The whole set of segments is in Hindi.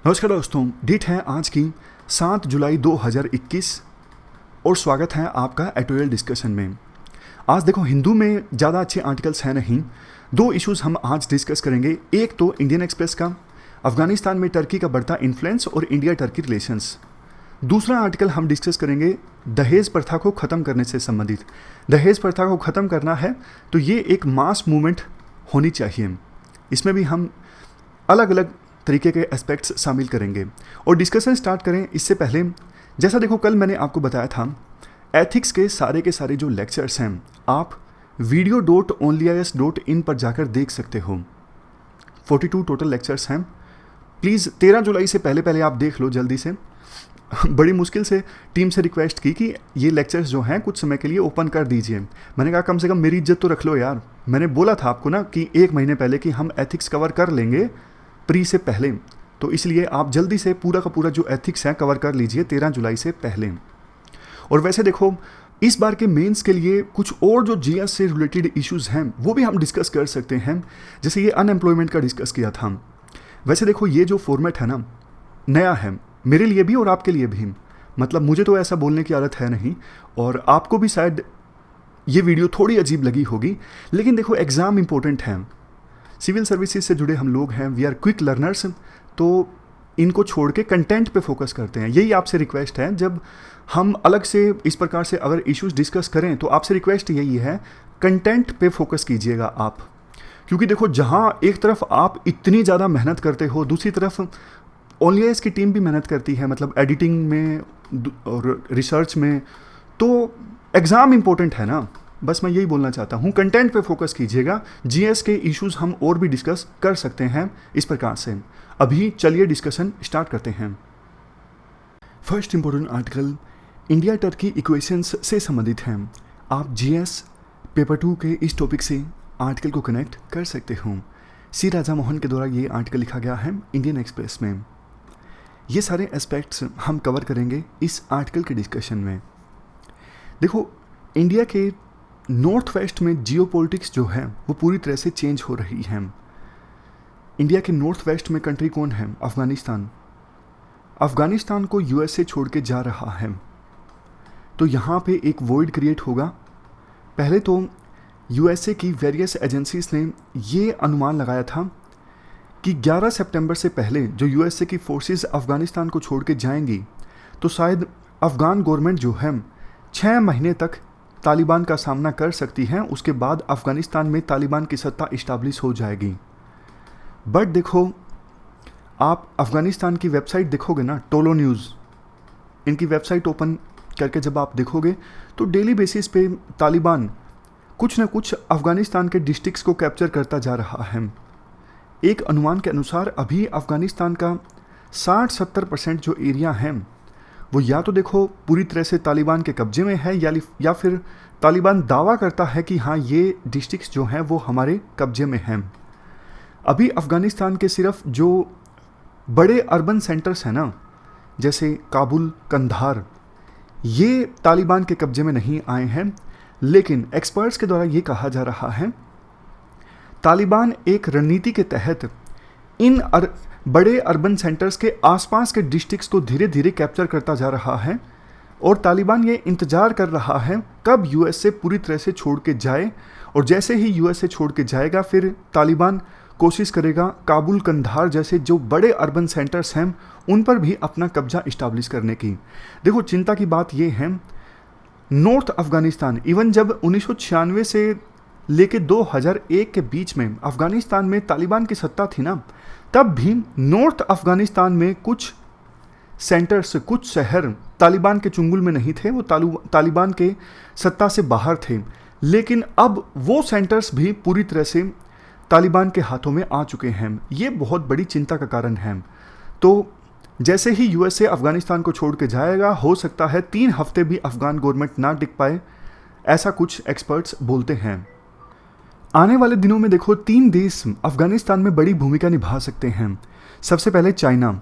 नमस्कार दोस्तों, डेट है आज की 7 जुलाई 2021 और स्वागत है आपका एडिटोरियल डिस्कशन में। आज देखो, हिंदू में ज़्यादा अच्छे आर्टिकल्स हैं नहीं। दो इश्यूज हम आज डिस्कस करेंगे। एक तो इंडियन एक्सप्रेस का अफगानिस्तान में टर्की का बढ़ता इन्फ्लुएंस और इंडिया टर्की रिलेशंस। दूसरा आर्टिकल हम डिस्कस करेंगे दहेज प्रथा को ख़त्म करने से संबंधित। दहेज प्रथा को ख़त्म करना है तो ये एक मास मूवमेंट होनी चाहिए। इसमें भी हम अलग अलग तरीके के एस्पेक्ट्स शामिल करेंगे और डिस्कशन स्टार्ट करें इससे पहले, जैसा देखो कल मैंने आपको बताया था, एथिक्स के सारे जो लेक्चर्स हैं आप video.onlyis.in पर जाकर देख सकते हो। 42 टोटल लेक्चर्स हैं। प्लीज़ 13 जुलाई से पहले आप देख लो जल्दी से। बड़ी मुश्किल से टीम से रिक्वेस्ट की कि ये लेक्चर्स जो हैं कुछ समय के लिए ओपन कर दीजिए। मैंने कहा कम से कम मेरी इज्जत तो रख लो यार। मैंने बोला था आपको ना कि 1 महीने पहले कि हम एथिक्स कवर कर लेंगे प्री से पहले, तो इसलिए आप जल्दी से पूरा का पूरा जो एथिक्स है कवर कर लीजिए 13 जुलाई से पहले। और वैसे देखो, इस बार के मेंस के लिए कुछ और जो जीएस से रिलेटेड इश्यूज हैं वो भी हम डिस्कस कर सकते हैं। जैसे ये अनएम्प्लॉयमेंट का डिस्कस किया था। वैसे देखो, ये जो फॉर्मेट है ना, नया है मेरे लिए भी और आपके लिए भी। मतलब मुझे तो ऐसा बोलने की आदत है नहीं और आपको भी शायद ये वीडियो थोड़ी अजीब लगी होगी, लेकिन देखो एग्ज़ाम इंपॉर्टेंट है। सिविल सर्विसेज से जुड़े हम लोग हैं, वी आर क्विक लर्नर्स, तो इनको छोड़ के कंटेंट पे फोकस करते हैं। यही आपसे रिक्वेस्ट है। जब हम अलग से इस प्रकार से अगर इश्यूज डिस्कस करें तो आपसे रिक्वेस्ट यही है, कंटेंट पे फोकस कीजिएगा आप। क्योंकि देखो, जहाँ एक तरफ आप इतनी ज़्यादा मेहनत करते हो, दूसरी तरफ ओनलीआईएस की टीम भी मेहनत करती है, मतलब एडिटिंग में और रिसर्च में। तो एग्ज़ाम इंपॉर्टेंट है ना, बस मैं यही बोलना चाहता हूँ। कंटेंट पे फोकस कीजिएगा। जीएस के इश्यूज हम और भी डिस्कस कर सकते हैं इस प्रकार से। अभी चलिए डिस्कशन स्टार्ट करते हैं। First important article India Turkey equations से संबंधित है। आप जीएस पेपर 2 के इस टॉपिक से आर्टिकल को कनेक्ट कर सकते हो। सी राजा मोहन के द्वारा ये आर्टिकल लिखा गया है इंडियन एक्सप्रेस में। ये सारे एस्पेक्ट्स हम कवर करेंगे इस आर्टिकल के डिस्कशन में। देखो, इंडिया के नॉर्थ वेस्ट में जियोपॉलिटिक्स जो है वो पूरी तरह से चेंज हो रही है। इंडिया के नॉर्थ वेस्ट में कंट्री कौन है? अफगानिस्तान। अफगानिस्तान को यूएसए छोड़ के जा रहा है, तो यहाँ पे एक वॉइड क्रिएट होगा। पहले तो यूएसए की वेरियस एजेंसीज ने ये अनुमान लगाया था कि 11 सितंबर से पहले जो यूएसए की फोर्सेस अफगानिस्तान को छोड़ के जाएंगी तो शायद अफगान गवर्नमेंट जो है 6 महीने तक तालिबान का सामना कर सकती हैं। उसके बाद अफगानिस्तान में तालिबान की सत्ता इस्टाब्लिश हो जाएगी। बट देखो, आप अफगानिस्तान की वेबसाइट देखोगे ना, टोलो न्यूज़, इनकी वेबसाइट ओपन करके जब आप देखोगे तो डेली बेसिस पे तालिबान कुछ ना कुछ अफगानिस्तान के डिस्ट्रिक्ट्स को कैप्चर करता जा रहा है। एक अनुमान के अनुसार अभी अफगानिस्तान का 60-70% जो एरिया है वो या तो देखो पूरी तरह से तालिबान के कब्जे में है या फिर तालिबान दावा करता है कि हाँ, ये डिस्ट्रिक्ट्स जो हैं वो हमारे कब्जे में हैं। अभी अफ़गानिस्तान के सिर्फ जो बड़े अर्बन सेंटर्स हैं ना, जैसे काबुल, कंधार, ये तालिबान के कब्जे में नहीं आए हैं। लेकिन एक्सपर्ट्स के द्वारा ये कहा जा रहा है तालिबान एक रणनीति के तहत इन बड़े अर्बन सेंटर्स के आसपास के डिस्ट्रिक्ट्स को धीरे धीरे कैप्चर करता जा रहा है और तालिबान ये इंतज़ार कर रहा है कब यूएसए पूरी तरह से छोड़ के जाए। और जैसे ही यूएसए छोड़ के जाएगा फिर तालिबान कोशिश करेगा काबुल, कंधार जैसे जो बड़े अर्बन सेंटर्स हैं उन पर भी अपना कब्जा इस्टाब्लिश करने की। देखो, चिंता की बात ये है, नॉर्थ अफगानिस्तान इवन जब 1996 से लेके 2001 के बीच में अफगानिस्तान में तालिबान की सत्ता थी ना, तब भी नॉर्थ अफगानिस्तान में कुछ सेंटर्स, कुछ शहर तालिबान के चुंगल में नहीं थे, वो तालिबान के सत्ता से बाहर थे। लेकिन अब वो सेंटर्स भी पूरी तरह से तालिबान के हाथों में आ चुके हैं। ये बहुत बड़ी चिंता का कारण है। तो जैसे ही यूएसए अफगानिस्तान को छोड़ के जाएगा, हो सकता है 3 हफ्ते भी अफगान गवर्नमेंट ना टिक पाए, ऐसा कुछ एक्सपर्ट्स बोलते हैं। आने वाले दिनों में देखो, 3 देश अफगानिस्तान में बड़ी भूमिका निभा सकते हैं। सबसे पहले चाइना,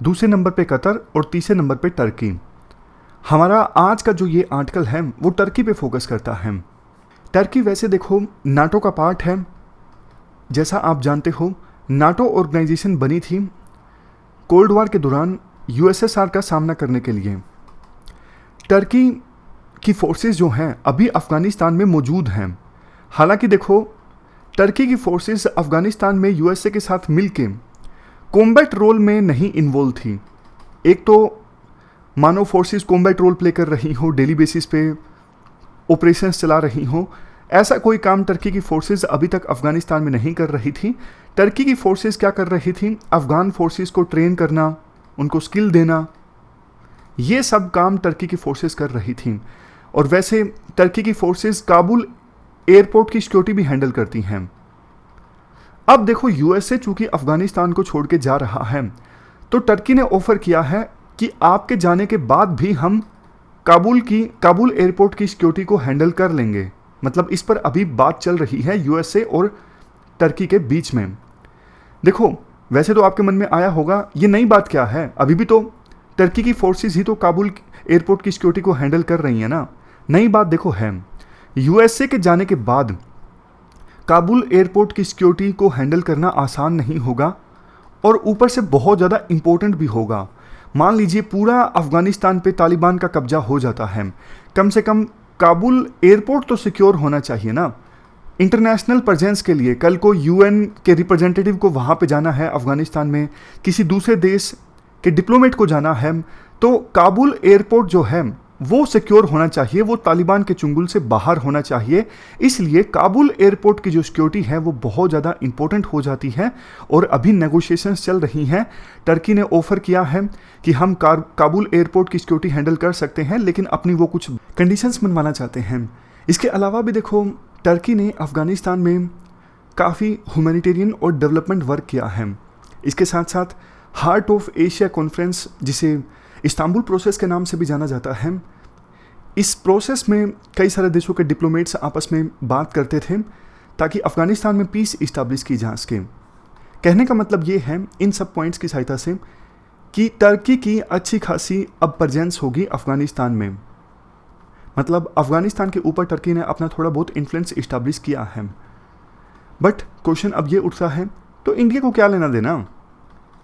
दूसरे नंबर पे कतर और तीसरे नंबर पे टर्की। हमारा आज का जो ये आर्टिकल है वो टर्की पे फोकस करता है। टर्की वैसे देखो नाटो का पार्ट है। जैसा आप जानते हो, नाटो ऑर्गेनाइजेशन बनी थी कोल्ड वॉर के दौरान यूएसएसआर का सामना करने के लिए टर्की की फोर्सेस जो हैं अभी अफ़गानिस्तान में मौजूद हैं। हालांकि देखो, टर्की की फोर्सेस अफ़गानिस्तान में यूएसए के साथ मिलके कॉम्बैट रोल में नहीं इन्वॉल्व थी। एक तो मानो फोर्सेस कॉम्बैट रोल प्ले कर रही हो, डेली बेसिस पे ऑपरेशंस चला रही हो, ऐसा कोई काम टर्की की फोर्सेस अभी तक अफ़गानिस्तान में नहीं कर रही थी। टर्की की फोर्सेस क्या कर रही थी? अफ़गान फोर्सेस को ट्रेन करना, उनको स्किल देना, ये सब काम टर्की की फोर्सेस कर रही थी। और वैसे टर्की की फोर्सेस काबुल एयरपोर्ट की सिक्योरिटी भी हैंडल करती हैं। अब देखो, यूएसए चूंकि अफ़गानिस्तान को छोड़ के जा रहा है, तो टर्की ने ऑफर किया है कि आपके जाने के बाद भी हम काबुल एयरपोर्ट की सिक्योरिटी को हैंडल कर लेंगे। मतलब इस पर अभी बात चल रही है यूएसए और टर्की के बीच में। देखो, वैसे तो आपके मन में आया होगा ये नई बात क्या है, अभी भी तो टर्की की फोर्सेस ही तो काबुल एयरपोर्ट की सिक्योरिटी को हैंडल कर रही है ना। नई बात देखो है, यूएसए के जाने के बाद काबुल एयरपोर्ट की सिक्योरिटी को हैंडल करना आसान नहीं होगा और ऊपर से बहुत ज़्यादा इम्पोर्टेंट भी होगा। मान लीजिए पूरा अफ़गानिस्तान पे तालिबान का कब्जा हो जाता है, कम से कम काबुल एयरपोर्ट तो सिक्योर होना चाहिए ना। इंटरनेशनल प्रेजेंस के लिए कल को यूएन के रिप्रेजेंटेटिव को वहाँ पे जाना है अफ़गानिस्तान में, किसी दूसरे देश के डिप्लोमेट को जाना है, तो काबुल एयरपोर्ट जो है वो सिक्योर होना चाहिए, वो तालिबान के चुंगल से बाहर होना चाहिए। इसलिए काबुल एयरपोर्ट की जो सिक्योरिटी है वो बहुत ज़्यादा इंपॉर्टेंट हो जाती है और अभी नेगोशिएशंस चल रही हैं। टर्की ने ऑफर किया है कि हम काबुल एयरपोर्ट की सिक्योरिटी हैंडल कर सकते हैं, लेकिन अपनी वो कुछ कंडीशंस मनवाना चाहते हैं। इसके अलावा भी देखो, टर्की ने अफ़गानिस्तान में काफ़ी ह्यूमैनिटेरियन और डेवलपमेंट वर्क किया है। इसके साथ साथ हार्ट ऑफ एशिया कॉन्फ्रेंस, जिसे इस्तांबुल प्रोसेस के नाम से भी जाना जाता है, इस प्रोसेस में कई सारे देशों के डिप्लोमेट्स आपस में बात करते थे ताकि अफ़गानिस्तान में पीस इस्टाब्लिश की जा सके। कहने का मतलब ये है इन सब पॉइंट्स की सहायता से कि टर्की की अच्छी खासी अब प्रेजेंस होगी अफ़गानिस्तान में। मतलब अफ़गानिस्तान के ऊपर टर्की ने अपना थोड़ा बहुत इन्फ्लुएंस इस्टाब्लिश किया है। बट क्वेश्चन अब ये उठता है, तो इंडिया को क्या लेना देना?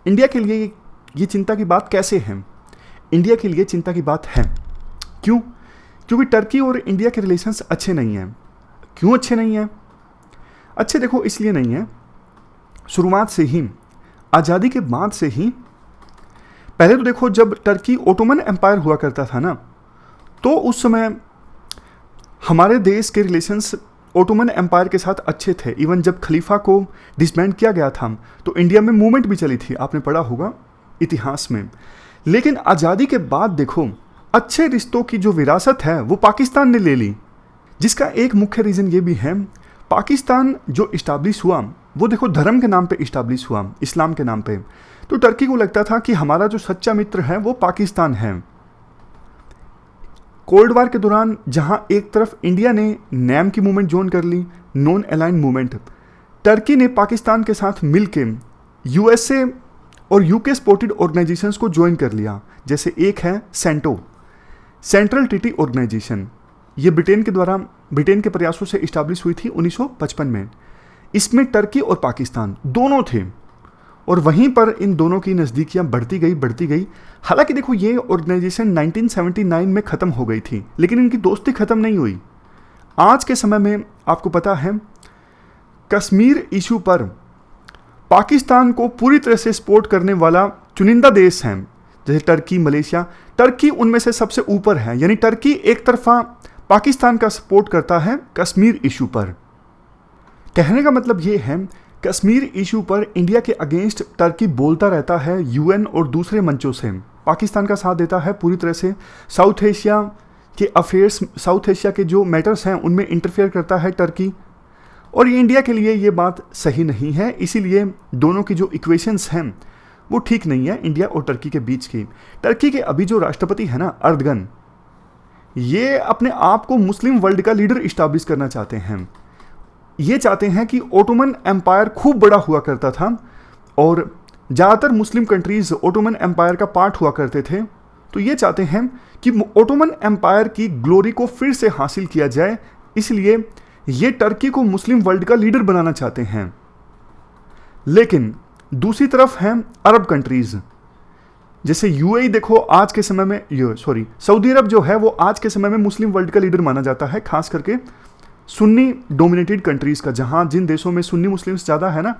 इंडिया के लिए ये चिंता की बात कैसे है? इंडिया के लिए चिंता की बात है। क्यों? क्योंकि टर्की और इंडिया के रिलेशंस अच्छे नहीं हैं। क्यों अच्छे नहीं हैं? अच्छे देखो इसलिए नहीं है, शुरुआत से ही, आज़ादी के बाद से ही, पहले तो देखो जब टर्की ओटोमन एम्पायर हुआ करता था ना, तो उस समय हमारे देश के रिलेशंस ओटोमन एम्पायर के साथ अच्छे थे। इवन जब खलीफा को डिसबैंड किया गया था तो इंडिया में मूवमेंट भी चली थी, आपने पढ़ा होगा इतिहास में। लेकिन आज़ादी के बाद देखो, अच्छे रिश्तों की जो विरासत है वो पाकिस्तान ने ले ली, जिसका एक मुख्य रीज़न ये भी है, पाकिस्तान जो इस्टाब्लिश हुआ वो देखो धर्म के नाम पे इस्टाब्लिश हुआ, इस्लाम के नाम पे। तो टर्की को लगता था कि हमारा जो सच्चा मित्र है वो पाकिस्तान है। कोल्ड वार के दौरान जहां एक तरफ इंडिया ने नैम की मूवमेंट ज्वाइन कर ली, नॉन अलाइंड मूवमेंट, टर्की ने पाकिस्तान के साथ मिलके यूएसए और यूके सपोर्टेड ऑर्गेनाइजेशंस को ज्वाइन कर लिया। जैसे एक है सेंटो, सेंट्रल ट्रीटी ऑर्गेनाइजेशन, ये ब्रिटेन के प्रयासों से इस्टाब्लिश हुई थी 1955 में। इसमें टर्की और पाकिस्तान दोनों थे और वहीं पर इन दोनों की नज़दीकियां बढ़ती गई। हालांकि देखो ये ऑर्गेनाइजेशन 1979 में ख़त्म हो गई थी, लेकिन इनकी दोस्ती ख़त्म नहीं हुई। आज के समय में आपको पता है कश्मीर इशू पर पाकिस्तान को पूरी तरह से सपोर्ट करने वाला चुनिंदा देश हैं, जैसे टर्की, मलेशिया। टर्की उनमें से सबसे ऊपर है, यानी टर्की एक तरफा पाकिस्तान का सपोर्ट करता है कश्मीर इशू पर। कहने का मतलब ये है, कश्मीर इशू पर इंडिया के अगेंस्ट टर्की बोलता रहता है यूएन और दूसरे मंचों से, पाकिस्तान का साथ देता है पूरी तरह से। साउथ एशिया के अफेयर्स, साउथ एशिया के जो मैटर्स हैं उनमें इंटरफेयर करता है टर्की, और ये इंडिया के लिए ये बात सही नहीं है। इसीलिए दोनों की जो इक्वेशंस हैं वो ठीक नहीं है इंडिया और टर्की के बीच की। टर्की के अभी जो राष्ट्रपति है ना, अर्दगन, ये अपने आप को मुस्लिम वर्ल्ड का लीडर इस्टाब्लिश करना चाहते हैं। ये चाहते हैं कि ओटोमन एम्पायर खूब बड़ा हुआ करता था और ज़्यादातर मुस्लिम कंट्रीज़ ओटोमन एम्पायर का पार्ट हुआ करते थे। तो ये चाहते हैं कि ओटोमन एम्पायर की ग्लोरी को फिर से हासिल किया जाए, इसलिए ये टर्की को मुस्लिम वर्ल्ड का लीडर बनाना चाहते हैं। लेकिन दूसरी तरफ हैं अरब कंट्रीज़, जैसे यूएई देखो आज के समय में, सऊदी अरब जो है वो आज के समय में मुस्लिम वर्ल्ड का लीडर माना जाता है, खास करके सुन्नी डोमिनेटेड कंट्रीज का, जहां जिन देशों में सुन्नी मुस्लिम्स ज़्यादा है ना,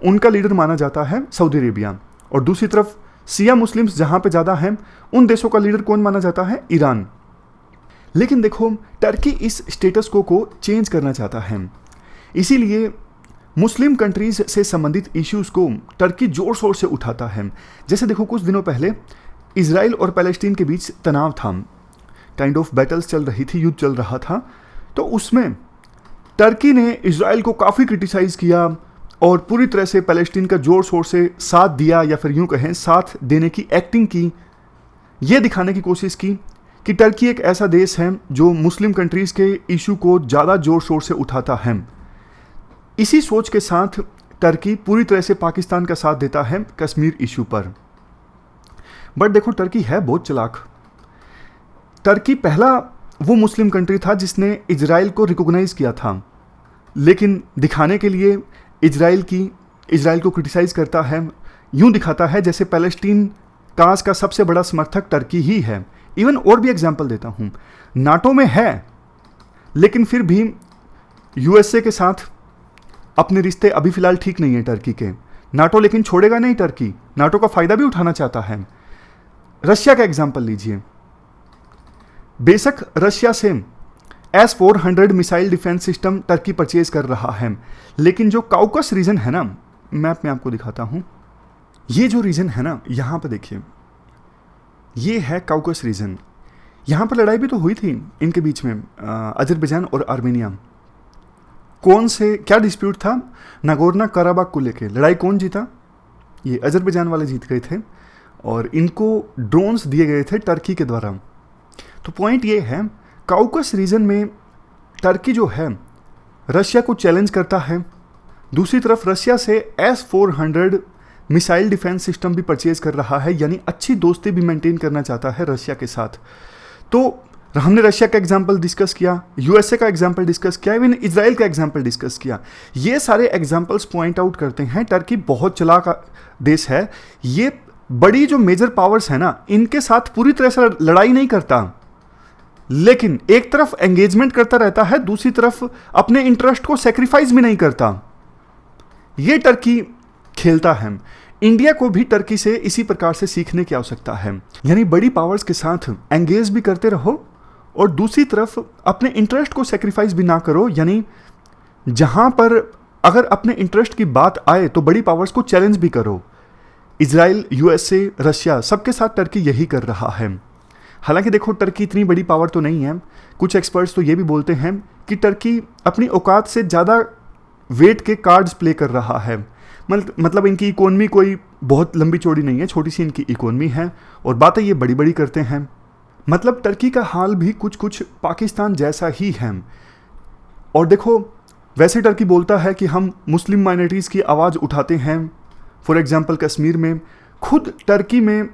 उनका लीडर माना जाता है सऊदी अरेबिया। और दूसरी तरफ शिया मुस्लिम्स जहां पे ज़्यादा हैं, उन देशों का लीडर कौन माना जाता है? ईरान। लेकिन देखो टर्की इस स्टेटस को चेंज करना चाहता है, इसीलिए मुस्लिम कंट्रीज से संबंधित इश्यूज को टर्की जोर शोर से उठाता है। जैसे देखो कुछ दिनों पहले इजराइल और पैलेस्टीन के बीच तनाव था, काइंड ऑफ बैटल्स चल रही थी, युद्ध चल रहा था, तो उसमें टर्की ने इजराइल को काफ़ी क्रिटिसाइज़ किया और पूरी तरह से पैलेस्टीन का जोर शोर से साथ दिया, या फिर यूँ कहें साथ देने की एक्टिंग की, ये दिखाने की कोशिश की कि टर्की एक ऐसा देश है जो मुस्लिम कंट्रीज़ के इशू को ज़्यादा जोर शोर से उठाता है। इसी सोच के साथ टर्की पूरी तरह से पाकिस्तान का साथ देता है कश्मीर इशू पर। बट देखो टर्की है बहुत चालाक। टर्की पहला वो मुस्लिम कंट्री था जिसने इजराइल को रिकॉग्नाइज किया था, लेकिन दिखाने के लिए इजराइल को क्रिटिसाइज़ करता है, यूं दिखाता है जैसे पैलेस्टीन काज का सबसे बड़ा समर्थक टर्की ही है। इवन और भी एग्जांपल देता हूं, नाटो में है लेकिन फिर भी यूएसए के साथ अपने रिश्ते अभी फिलहाल ठीक नहीं है टर्की के। नाटो लेकिन छोड़ेगा नहीं, टर्की नाटो का फायदा भी उठाना चाहता है। रशिया का एग्जांपल लीजिए, बेशक रशिया से S-400 missile defence system Turkey purchase कर रहा है, लेकिन जो काउकस रीजन है ना, मैप में आपको दिखाता हूं, ये जो रीजन है ना, यहां पर देखिए, ये है काउकस रीजन। यहां पर लड़ाई भी तो हुई थी इनके बीच में, अजरबैजान और आर्मेनिया। कौन से क्या डिस्प्यूट था? नागोर्नो कराबाख को लेके लड़ाई कौन जीता? ये अजरबैजान वाले जीत गए थे और इनको ड्रोन्स दिए गए थे टर्की के द्वारा। तो पॉइंट ये है, काउकस रीजन में टर्की जो है रशिया को चैलेंज करता है, दूसरी तरफ रशिया से S-400 मिसाइल डिफेंस सिस्टम भी परचेज कर रहा है, यानी अच्छी दोस्ती भी मेंटेन करना चाहता है रशिया के साथ। तो हमने रशिया का एग्जाम्पल डिस्कस किया, यूएसए का एग्जाम्पल डिस्कस किया, इवन इजराइल का एग्जाम्पल डिस्कस किया। ये सारे एग्जाम्पल्स पॉइंट आउट करते हैं टर्की बहुत चालाक देश है। ये बड़ी जो मेजर पावर्स है ना, इनके साथ पूरी तरह से लड़ाई नहीं करता, लेकिन एक तरफ एंगेजमेंट करता रहता है, दूसरी तरफ अपने इंटरेस्ट को सेक्रीफाइस भी नहीं करता। ये टर्की खेलता है। इंडिया को भी टर्की से इसी प्रकार से सीखने की आवश्यकता है, यानी बड़ी पावर्स के साथ एंगेज भी करते रहो और दूसरी तरफ अपने इंटरेस्ट को सेक्रीफाइस भी ना करो, यानी जहां पर अगर अपने इंटरेस्ट की बात आए तो बड़ी पावर्स को चैलेंज भी करो। इजराइल, यूएसए, रशिया, सबके साथ टर्की यही कर रहा है। हालांकि देखो टर्की इतनी बड़ी पावर तो नहीं है, कुछ एक्सपर्ट्स तो ये भी बोलते हैं कि टर्की अपनी औकात से ज़्यादा वेट के कार्ड्स प्ले कर रहा है। मतलब इनकी इकोनॉमी कोई बहुत लंबी चौड़ी नहीं है, छोटी सी इनकी इकोनॉमी है और बातें ये बड़ी बड़ी करते हैं। मतलब टर्की का हाल भी कुछ कुछ पाकिस्तान जैसा ही है। और देखो वैसे टर्की बोलता है कि हम मुस्लिम माइनॉरिटीज़ की आवाज़ उठाते हैं। फॉर एग्जांपल कश्मीर में, खुद टर्की में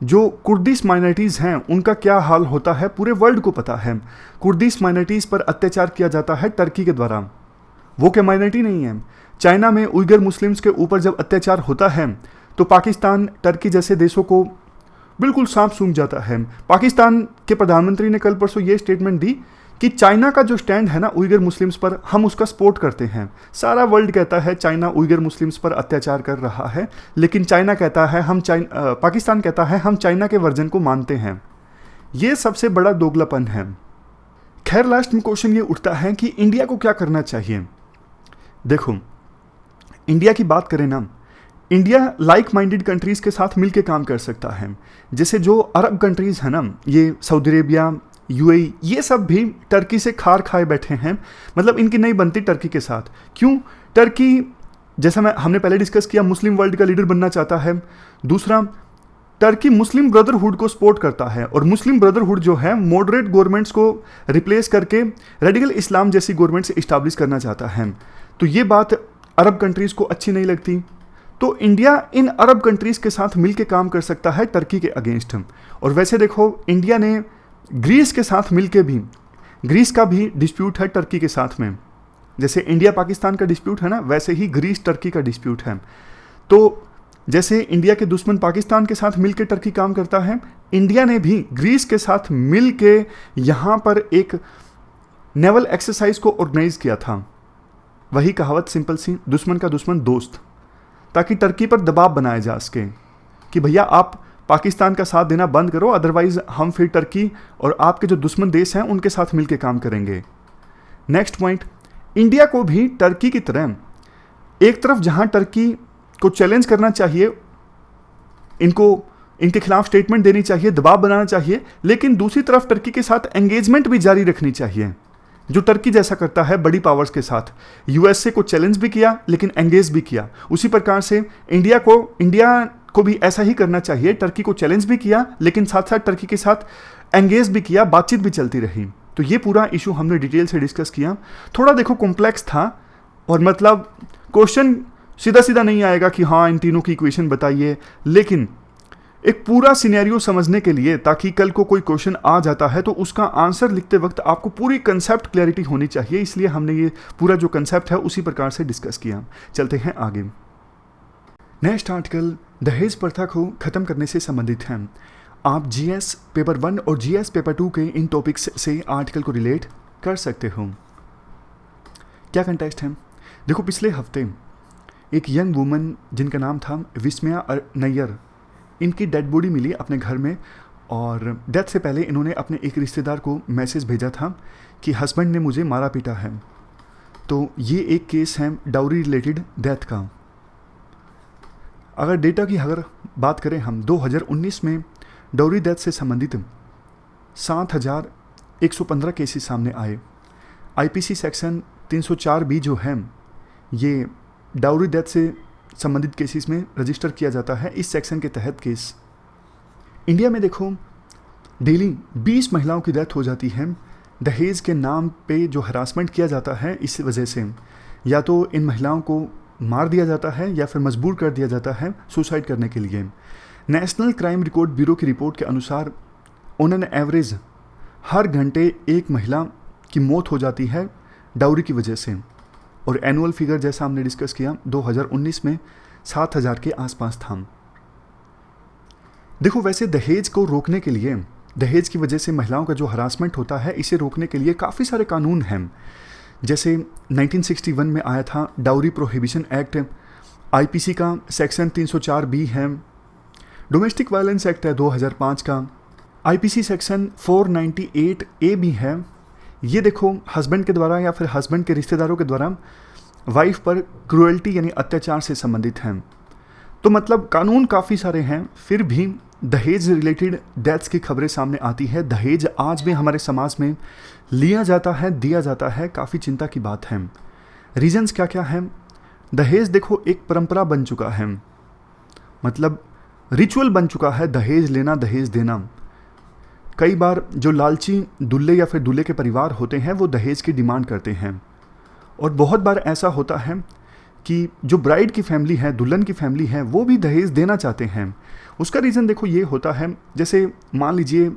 जो कुर्दिश माइनॉरिटीज़ हैं उनका क्या हाल होता है पूरे वर्ल्ड को पता है। कुर्दिश माइनॉरिटीज़ पर अत्याचार किया जाता है टर्की के द्वारा। वो क्या माइनॉरिटी नहीं है? चाइना में उइगर मुस्लिम्स के ऊपर जब अत्याचार होता है तो पाकिस्तान, टर्की जैसे देशों को बिल्कुल सांप सूंघ जाता है। पाकिस्तान के प्रधानमंत्री ने कल परसों ये स्टेटमेंट दी कि चाइना का जो स्टैंड है ना उइगर मुस्लिम्स पर, हम उसका सपोर्ट करते हैं। सारा वर्ल्ड कहता है चाइना उइगर मुस्लिम्स पर अत्याचार कर रहा है, लेकिन चाइना कहता है पाकिस्तान कहता है हम चाइना के वर्जन को मानते हैं। ये सबसे बड़ा दोगलापन है। खैर लास्ट में क्वेश्चन ये उठता है कि इंडिया को क्या करना चाहिए। देखो इंडिया की बात करें ना, इंडिया लाइक माइंडेड कंट्रीज़ के साथ मिलकर काम कर सकता है। जैसे जो अरब कंट्रीज़ हैं ना, ये सऊदी अरेबिया, यूएई, ये सब भी टर्की से खार खाए बैठे हैं। मतलब इनकी नहीं बनती टर्की के साथ। क्यों? टर्की, जैसा हमने पहले डिस्कस किया, मुस्लिम वर्ल्ड का लीडर बनना चाहता है। दूसरा, टर्की मुस्लिम ब्रदरहुड को सपोर्ट करता है और मुस्लिम ब्रदरहुड जो है मॉडरेट गवर्नमेंट्स को रिप्लेस करके रेडिकल इस्लाम जैसी गवर्नमेंट्स इस्टाब्लिश करना चाहता है। तो ये बात अरब कंट्रीज़ को अच्छी नहीं लगती। तो इंडिया इन अरब कंट्रीज़ के साथ मिलकर काम कर सकता है टर्की के अगेंस्ट। और वैसे देखो इंडिया ने ग्रीस के साथ मिलके भी, ग्रीस का भी डिस्प्यूट है टर्की के साथ में। जैसे इंडिया पाकिस्तान का डिस्प्यूट है ना, वैसे ही ग्रीस टर्की का डिस्प्यूट है। तो जैसे इंडिया के दुश्मन पाकिस्तान के साथ मिलकर टर्की काम करता है, इंडिया ने भी ग्रीस के साथ मिलके यहाँ पर एक नेवल एक्सरसाइज को ऑर्गेनाइज किया था। वही कहावत सिंपल सी, दुश्मन का दुश्मन दोस्त, ताकि टर्की पर दबाव बनाया जा सके कि भैया आप पाकिस्तान का साथ देना बंद करो, अदरवाइज हम फिर टर्की और आपके जो दुश्मन देश हैं उनके साथ मिलकर काम करेंगे। नेक्स्ट पॉइंट, इंडिया को भी टर्की की तरह एक तरफ जहां टर्की को चैलेंज करना चाहिए, इनके खिलाफ स्टेटमेंट देनी चाहिए, दबाव बनाना चाहिए, लेकिन दूसरी तरफ टर्की के साथ एंगेजमेंट भी जारी रखनी चाहिए, जो टर्की जैसा करता है बड़ी पावर्स के साथ। यूएसए को चैलेंज भी किया लेकिन एंगेज भी किया। उसी प्रकार से इंडिया को भी ऐसा ही करना चाहिए, टर्की को चैलेंज भी किया लेकिन साथ साथ टर्की के साथ एंगेज भी किया, बातचीत भी चलती रही। तो ये पूरा इशू हमने डिटेल से डिस्कस किया। थोड़ा देखो कॉम्प्लेक्स था और मतलब क्वेश्चन सीधा सीधा नहीं आएगा कि हाँ इन तीनों की इक्वेशन बताइए, लेकिन एक पूरा सिनेरियो समझने के लिए, ताकि कल को कोई क्वेश्चन आ जाता है तो उसका आंसर लिखते वक्त आपको पूरी कंसेप्ट क्लैरिटी होनी चाहिए, इसलिए हमने ये पूरा जो कंसेप्ट है उसी प्रकार से डिस्कस किया। चलते हैं आगे। नेक्स्ट आर्टिकल दहेज प्रथा को खत्म करने से संबंधित है। आप जीएस पेपर 1 और जीएस पेपर 2 के इन टॉपिक्स से आर्टिकल को रिलेट कर सकते हो। क्या कंटेक्स्ट है? देखो, पिछले हफ्ते एक यंग वुमन जिनका नाम था विस्मया नैयर, इनकी डेड बॉडी मिली अपने घर में, और डेथ से पहले इन्होंने अपने एक रिश्तेदार को मैसेज भेजा था कि हस्बैंड ने मुझे मारा पीटा है। तो ये एक केस है डाउरी रिलेटेड डेथ का। अगर डेटा की अगर बात करें हम, 2019 में डाउरी डेथ से संबंधित 7,115 केसेस सामने आए। आईपीसी सेक्शन 304B जो है ये डाउरी डेथ से संबंधित केसेस में रजिस्टर किया जाता है, इस सेक्शन के तहत केस। इंडिया में देखो डेली 20 महिलाओं की डेथ हो जाती है दहेज के नाम पे जो हरासमेंट किया जाता है इस वजह से। या तो इन महिलाओं को मार दिया जाता है या फिर मजबूर कर दिया जाता है सुसाइड करने के लिए। नेशनल क्राइम रिकॉर्ड ब्यूरो की रिपोर्ट के अनुसार ऑन एन एवरेज हर घंटे एक महिला की मौत हो जाती है डाउरी की वजह से, और एनुअल फिगर जैसा हमने डिस्कस किया 2019 में 7,000 के आसपास था। देखो, वैसे दहेज को रोकने के लिए, दहेज की वजह से महिलाओं का जो हरासमेंट होता है इसे रोकने के लिए काफ़ी सारे कानून हैं। जैसे 1961 में आया था डाउरी प्रोहिबिशन एक्ट, आईपीसी का सेक्शन 304B है, डोमेस्टिक वायलेंस एक्ट है 2005 का, आईपीसी सेक्शन 498A भी है। ये देखो हस्बैंड के द्वारा या फिर हस्बैंड के रिश्तेदारों के द्वारा वाइफ पर क्रूएल्टी यानी अत्याचार से संबंधित हैं। तो मतलब कानून काफ़ी सारे हैं, फिर भी दहेज रिलेटेड डेथ्स की खबरें सामने आती है। दहेज आज भी हमारे समाज में लिया जाता है, दिया जाता है, काफ़ी चिंता की बात है। रीजंस क्या क्या हैं? दहेज देखो एक परंपरा बन चुका है, मतलब रिचुअल बन चुका है दहेज लेना, दहेज देना। कई बार जो लालची दूल्हे या फिर दूल्हे के परिवार होते हैं वो दहेज की डिमांड करते हैं, और बहुत बार ऐसा होता है कि जो ब्राइड की फैमिली है, दुल्हन की फैमिली है, वो भी दहेज देना चाहते हैं। उसका रीज़न देखो ये होता है, जैसे मान लीजिए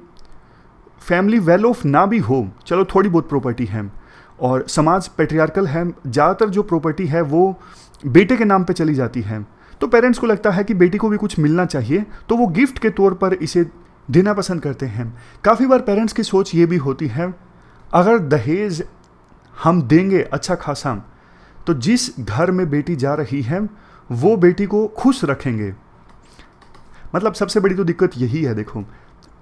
फैमिली वेल ऑफ ना भी हो, चलो थोड़ी बहुत प्रॉपर्टी है और समाज पेट्रियार्कल है, ज़्यादातर जो प्रॉपर्टी है वो बेटे के नाम पे चली जाती है, तो पेरेंट्स को लगता है कि बेटी को भी कुछ मिलना चाहिए, तो वो गिफ्ट के तौर पर इसे देना पसंद करते हैं। काफ़ी बार पेरेंट्स की सोच ये भी होती है, अगर दहेज हम देंगे अच्छा खासा तो जिस घर में बेटी जा रही है वो बेटी को खुश रखेंगे। मतलब सबसे बड़ी तो दिक्कत यही है। देखो,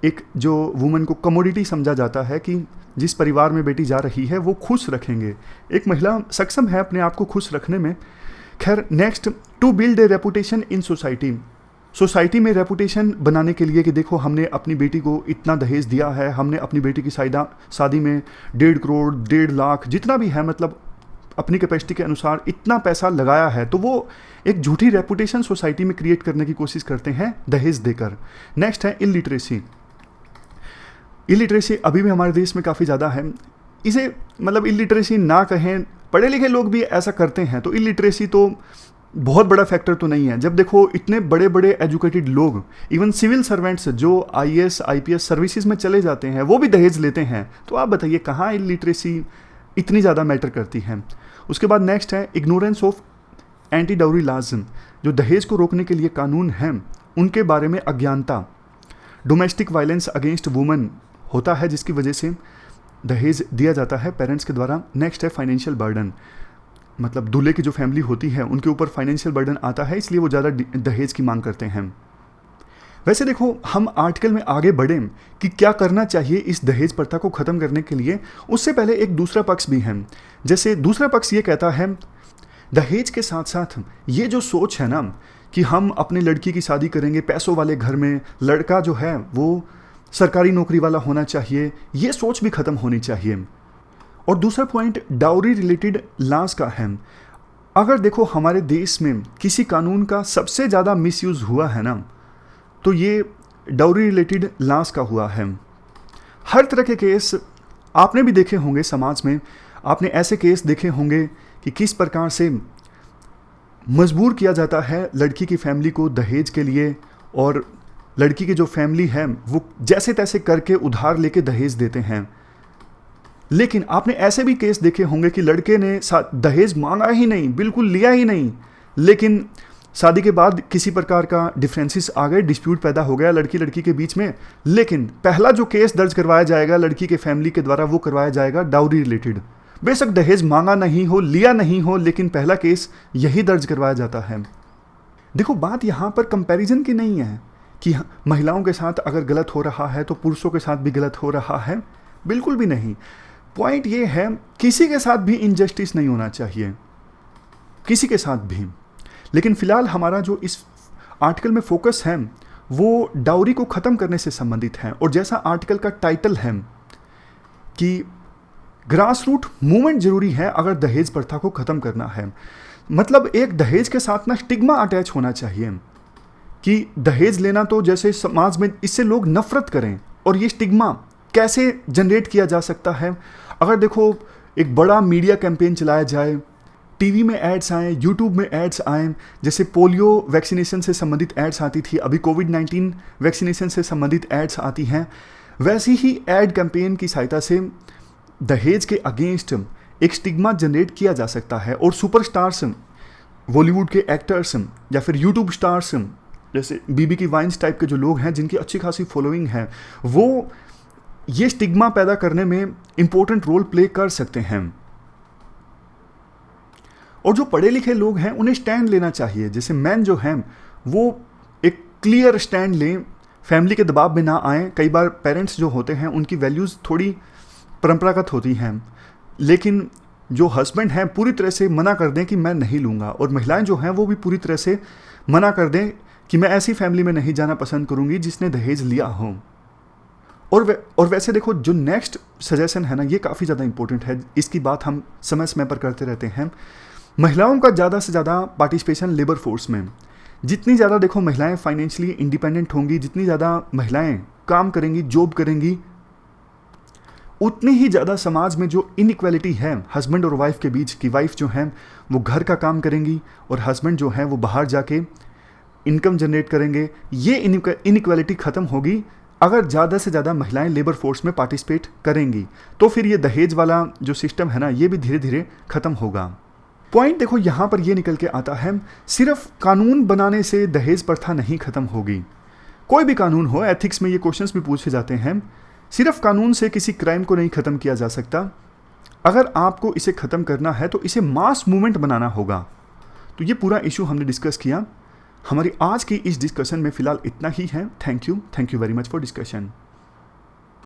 एक जो वुमन को कमोडिटी समझा जाता है कि जिस परिवार में बेटी जा रही है वो खुश रखेंगे, एक महिला सक्षम है अपने आप को खुश रखने में। खैर, next, to build a reputation in society, society में रेपुटेशन बनाने के लिए कि देखो हमने अपनी बेटी को इतना दहेज दिया है, हमने अपनी बेटी की शादी में 1.5 करोड़ 1.5 लाख जितना भी है, मतलब अपनी कैपेसिटी के अनुसार इतना पैसा लगाया है, तो वो एक झूठी रेपुटेशन सोसाइटी में क्रिएट करने की कोशिश करते हैं दहेज देकर। नेक्स्ट है इलिटरेसी। इलिटरेसी अभी भी हमारे देश में काफ़ी ज़्यादा है। इसे मतलब इलिटरेसी ना कहें, पढ़े लिखे लोग भी ऐसा करते हैं, तो इलिटरेसी तो बहुत बड़ा फैक्टर तो नहीं है। जब देखो इतने बड़े बड़े एजुकेटेड लोग, इवन सिविल सर्वेंट्स जो IAS IPS सर्विसेज में चले जाते हैं, वो भी दहेज लेते हैं, तो आप बताइए कहाँ इलिटरेसी इतनी ज़्यादा मैटर करती है। उसके बाद नेक्स्ट है ignorance of anti dowry laws, जो दहेज को रोकने के लिए कानून हैं, उनके बारे में अज्ञानता, डोमेस्टिक वायलेंस अगेंस्ट वुमेन होता है जिसकी वजह से दहेज दिया जाता है पेरेंट्स के द्वारा। नेक्स्ट है फाइनेंशियल बर्डन, मतलब दूल्हे की जो फैमिली होती है उनके ऊपर फाइनेंशियल बर्डन आता है, इसलिए वो ज़्यादा दहेज की मांग करते हैं। वैसे देखो, हम आर्टिकल में आगे बढ़ें कि क्या करना चाहिए इस दहेज प्रथा को ख़त्म करने के लिए, उससे पहले एक दूसरा पक्ष भी है। जैसे दूसरा पक्ष ये कहता है दहेज के साथ साथ ये जो सोच है ना कि हम अपनी लड़की की शादी करेंगे पैसों वाले घर में, लड़का जो है वो सरकारी नौकरी वाला होना चाहिए, ये सोच भी ख़त्म होनी चाहिए। और दूसरा पॉइंट डाउरी रिलेटेड लॉज का है। अगर देखो हमारे देश में किसी कानून का सबसे ज़्यादा मिसयूज़ हुआ है ना, तो ये डाउरी रिलेटेड लॉज का हुआ है। हर तरह के केस आपने भी देखे होंगे समाज में, आपने ऐसे केस देखे होंगे कि किस प्रकार से मजबूर किया जाता है लड़की की फैमिली को दहेज के लिए, और लड़की की जो फैमिली है वो जैसे तैसे करके उधार लेके दहेज देते हैं। लेकिन आपने ऐसे भी केस देखे होंगे कि लड़के ने दहेज मांगा ही नहीं, बिल्कुल लिया ही नहीं, लेकिन शादी के बाद किसी प्रकार का डिफरेंसेस आ गए, डिस्प्यूट पैदा हो गया लड़की के बीच में, लेकिन पहला जो केस दर्ज करवाया जाएगा लड़की के फैमिली के द्वारा वो करवाया जाएगा डाउरी रिलेटेड। बेशक दहेज मांगा नहीं हो, लिया नहीं हो, लेकिन पहला केस यही दर्ज करवाया जाता है। देखो बात यहाँ पर कंपैरिजन की नहीं है कि महिलाओं के साथ अगर गलत हो रहा है तो पुरुषों के साथ भी गलत हो रहा है, बिल्कुल भी नहीं। पॉइंट ये है किसी के साथ भी इनजस्टिस नहीं होना चाहिए, किसी के साथ भी। लेकिन फिलहाल हमारा जो इस आर्टिकल में फोकस है वो डाउरी को ख़त्म करने से संबंधित है। और जैसा आर्टिकल का टाइटल है कि ग्रास रूट मूवमेंट जरूरी है अगर दहेज प्रथा को ख़त्म करना है, मतलब एक दहेज के साथ ना स्टिग्मा अटैच होना चाहिए कि दहेज लेना तो जैसे समाज में इससे लोग नफरत करें। और ये स्टिग्मा कैसे जनरेट किया जा सकता है? अगर देखो एक बड़ा मीडिया कैंपेन चलाया जाए, टीवी में एड्स आएँ, यूट्यूब में एड्स आएँ, जैसे पोलियो वैक्सीनेशन से संबंधित एड्स आती थी, अभी कोविड-19 वैक्सीनेशन से संबंधित एड्स आती हैं, वैसी ही एड कैंपेन की सहायता से दहेज के अगेंस्ट एक स्टिग्मा जनरेट किया जा सकता है। और सुपरस्टार्स, बॉलीवुड के एक्टर्स या फिर यूट्यूब स्टार्स जैसे बीबी की वाइन्स टाइप के जो लोग हैं जिनकी अच्छी खासी फॉलोइंग है, वो ये स्टिग्मा पैदा करने में इंपॉर्टेंट रोल प्ले कर सकते हैं। और जो पढ़े लिखे लोग हैं उन्हें स्टैंड लेना चाहिए। जैसे मैन जो हैं वो एक क्लियर स्टैंड लें, फैमिली के दबाव में ना आएँ। कई बार पेरेंट्स जो होते हैं उनकी वैल्यूज़ थोड़ी परंपरागत होती हैं, लेकिन जो हस्बैंड हैं पूरी तरह से मना कर दें कि मैं नहीं लूँगा, और महिलाएं जो हैं वो भी पूरी तरह से मना कर दें कि मैं ऐसी फैमिली में नहीं जाना पसंद करूँगी जिसने दहेज लिया हो। और वैसे देखो जो नेक्स्ट सजेशन है ना, ये काफ़ी ज़्यादा इंपॉर्टेंट है, इसकी बात हम समय समय पर करते रहते हैं। महिलाओं का ज़्यादा से ज़्यादा पार्टिसिपेशन लेबर फोर्स में। जितनी ज़्यादा देखो महिलाएं फाइनेंशियली इंडिपेंडेंट होंगी, जितनी ज़्यादा महिलाएं काम करेंगी, जॉब करेंगी, उतनी ही ज़्यादा समाज में जो इनइक्वालिटी है हस्बैंड और वाइफ के बीच की, वाइफ जो है वो घर का काम करेंगी और हस्बैंड जो है वो बाहर जाके इनकम जनरेट करेंगे, ये इनइक्वालिटी ख़त्म होगी अगर ज़्यादा से ज़्यादा महिलाएं लेबर फोर्स में पार्टिसिपेट करेंगी। तो फिर ये दहेज वाला जो सिस्टम है ना, ये भी धीरे धीरे ख़त्म होगा। पॉइंट देखो यहाँ पर ये निकल के आता है, सिर्फ कानून बनाने से दहेज प्रथा नहीं ख़त्म होगी। कोई भी कानून हो, एथिक्स में ये क्वेश्चंस भी पूछे जाते हैं, सिर्फ कानून से किसी क्राइम को नहीं ख़त्म किया जा सकता। अगर आपको इसे ख़त्म करना है तो इसे मास मूवमेंट बनाना होगा। तो ये पूरा इशू हमने डिस्कस किया। हमारी आज की इस डिस्कशन में फ़िलहाल इतना ही है। Thank you very much for discussion.